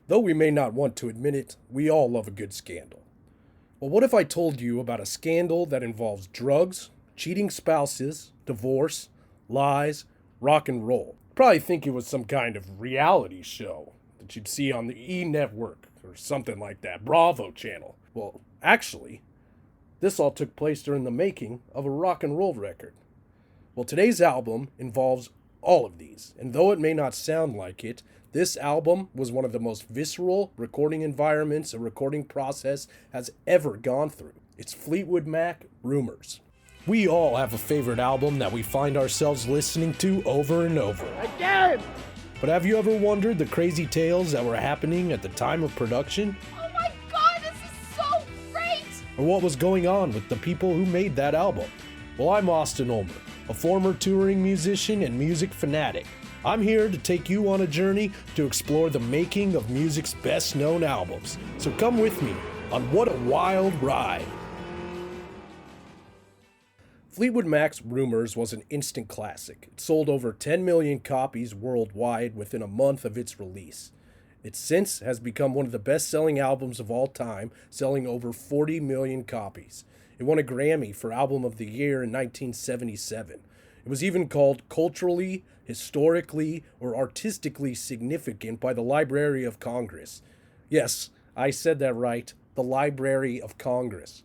Though we may not want to admit it, we all love a good scandal. Well, what if I told you about a scandal that involves drugs, cheating spouses, divorce, lies, rock and roll? Probably think it was some kind of reality show that you'd see on the E! Network or something like that, Bravo channel. Well, actually, this all took place during the making of a rock and roll record. Well, today's album involves all of these, and though it may not sound like it, this album was one of the most visceral recording environments a recording process has ever gone through. It's Fleetwood Mac, Rumors. We all have a favorite album that we find ourselves listening to over and over. Again! But have you ever wondered the crazy tales that were happening at the time of production? Oh my god, this is so great! Or what was going on with the people who made that album? Well, I'm Austin Ulmer, a former touring musician and music fanatic. I'm here to take you on a journey to explore the making of music's best-known albums. So come with me on What a Wild Ride. Fleetwood Mac's Rumors was an instant classic. It sold over 10 million copies worldwide within a month of its release. It since has become one of the best-selling albums of all time, selling over 40 million copies. It won a Grammy for Album of the Year in 1977. It was even called culturally, historically, or artistically significant by the Library of Congress. Yes, I said that right, the Library of Congress.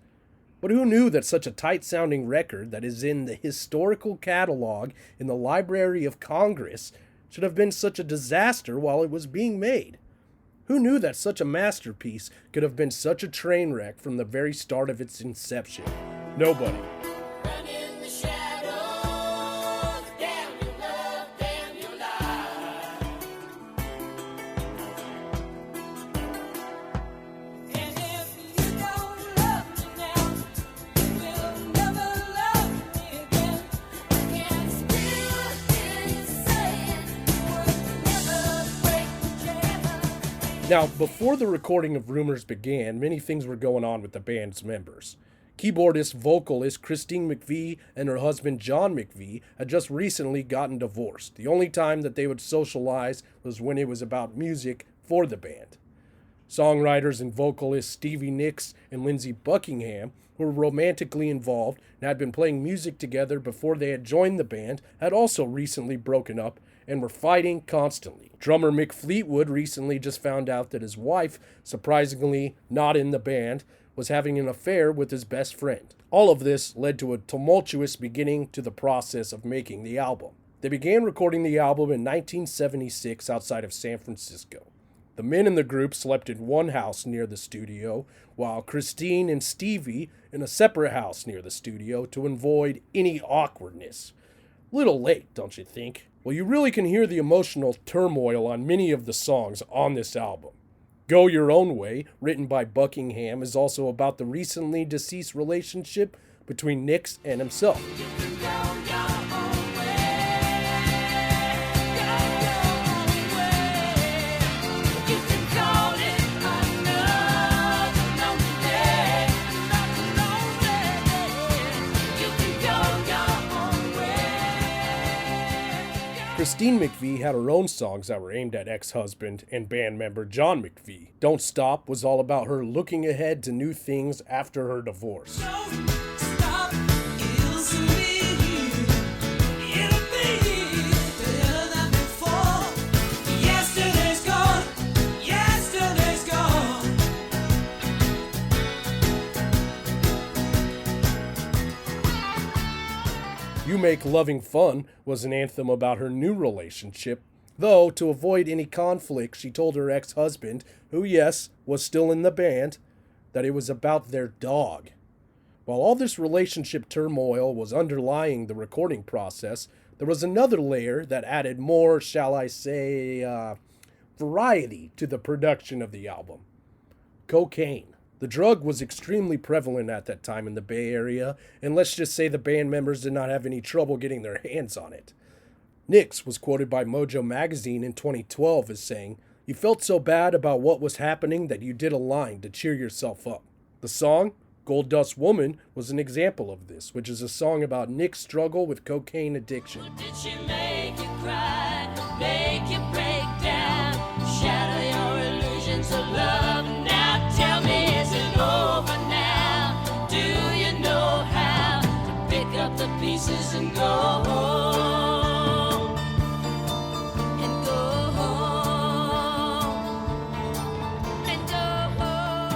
But who knew that such a tight-sounding record that is in the historical catalog in the Library of Congress should have been such a disaster while it was being made? Who knew that such a masterpiece could have been such a train wreck from the very start of its inception? Nobody. Now, before the recording of Rumors began, many things were going on with the band's members. Keyboardist, vocalist Christine McVie and her husband John McVie had just recently gotten divorced. The only time that they would socialize was when it was about music for the band. Songwriters and vocalists Stevie Nicks and Lindsey Buckingham were romantically involved and had been playing music together before they had joined the band, had also recently broken up and were fighting constantly. Drummer Mick Fleetwood recently just found out that his wife, surprisingly not in the band, was having an affair with his best friend. All of this led to a tumultuous beginning to the process of making the album. They began recording the album in 1976 outside of San Francisco. The men in the group slept in one house near the studio, while Christine and Stevie in a separate house near the studio to avoid any awkwardness. Little late, don't you think? Well, you really can hear the emotional turmoil on many of the songs on this album. Go Your Own Way, written by Buckingham, is also about the recently deceased relationship between Nicks and himself. Christine McVie had her own songs that were aimed at ex-husband and band member John McVie. Don't Stop was all about her looking ahead to new things after her divorce. You Make Loving Fun was an anthem about her new relationship, though to avoid any conflict, she told her ex-husband, who, yes, was still in the band, that it was about their dog. While all this relationship turmoil was underlying the recording process, there was another layer that added more, shall I say, variety to the production of the album. Cocaine. The drug was extremely prevalent at that time in the Bay Area, and let's just say the band members did not have any trouble getting their hands on it. Nicks was quoted by Mojo magazine in 2012 as saying, "You felt so bad about what was happening that you did a line to cheer yourself up." The song, Gold Dust Woman, was an example of this, which is a song about Nick's struggle with cocaine addiction. Did she make you cry, make you break down, shatter your illusions sessions of love. Now tell me, is it over now? Do you know how to pick up the pieces and go home? And go home. And go home.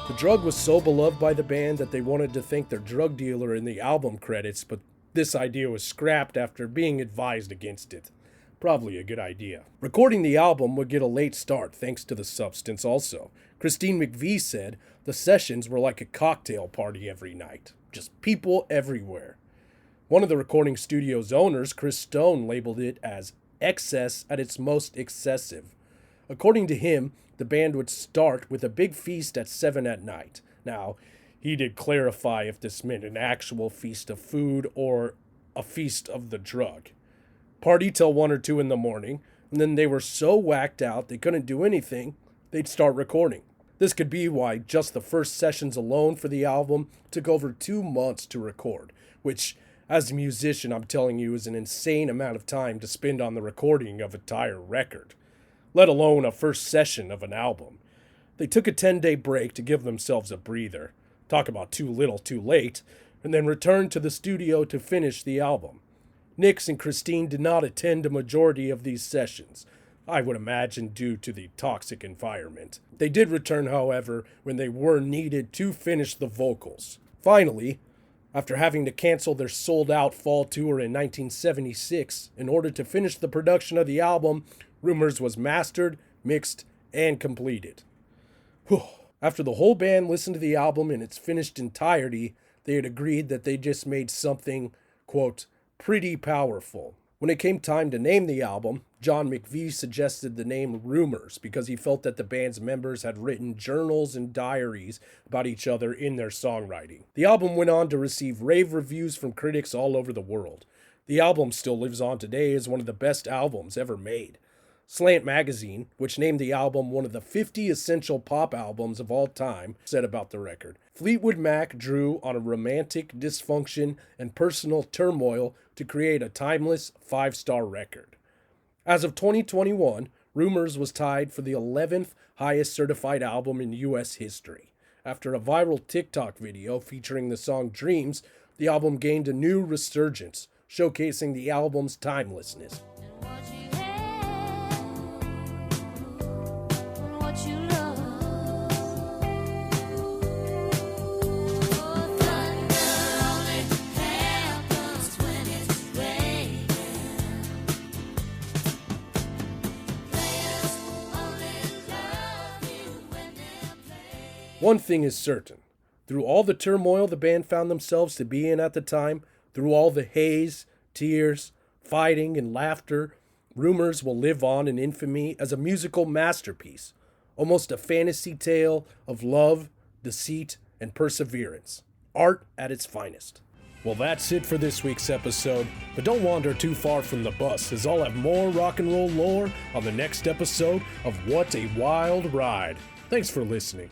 The drug was so beloved by the band that they wanted to thank their drug dealer in the album credits, but this idea was scrapped after being advised against it. Probably a good idea. Recording the album would get a late start thanks to the substance also. Christine McVie said the sessions were like a cocktail party every night. Just people everywhere. One of the recording studio's owners, Chris Stone, labeled it as excess at its most excessive. According to him, the band would start with a big feast at 7 at night. Now, he did clarify if this meant an actual feast of food or a feast of the drug. Party till 1 or 2 in the morning, and then they were so whacked out they couldn't do anything, they'd start recording. This could be why just the first sessions alone for the album took over 2 months to record, which, as a musician, I'm telling you, is an insane amount of time to spend on the recording of an entire record, let alone a first session of an album. They took a 10-day break to give themselves a breather. Talk about too little too late, and then returned to the studio to finish the album. Nix and Christine did not attend a majority of these sessions, I would imagine due to the toxic environment. They did return, however, when they were needed to finish the vocals. Finally, after having to cancel their sold-out fall tour in 1976 in order to finish the production of the album, Rumors was mastered, mixed, and completed. Whew. After the whole band listened to the album in its finished entirety, they had agreed that they just made something, quote, pretty powerful. When it came time to name the album, John McVie suggested the name Rumors because he felt that the band's members had written journals and diaries about each other in their songwriting. The album went on to receive rave reviews from critics all over the world. The album still lives on today as one of the best albums ever made. Slant Magazine, which named the album one of the 50 essential pop albums of all time, said about the record, Fleetwood Mac drew on a romantic dysfunction and personal turmoil to create a timeless 5-star record. As of 2021, Rumors was tied for the 11th highest certified album in U.S. history. After a viral TikTok video featuring the song Dreams, the album gained a new resurgence, showcasing the album's timelessness. One thing is certain. Through all the turmoil the band found themselves to be in at the time, through all the haze, tears, fighting, and laughter, Rumors will live on in infamy as a musical masterpiece, almost a fantasy tale of love, deceit, and perseverance. Art at its finest. Well, that's it for this week's episode, but don't wander too far from the bus, as I'll have more rock and roll lore on the next episode of What a Wild Ride. Thanks for listening.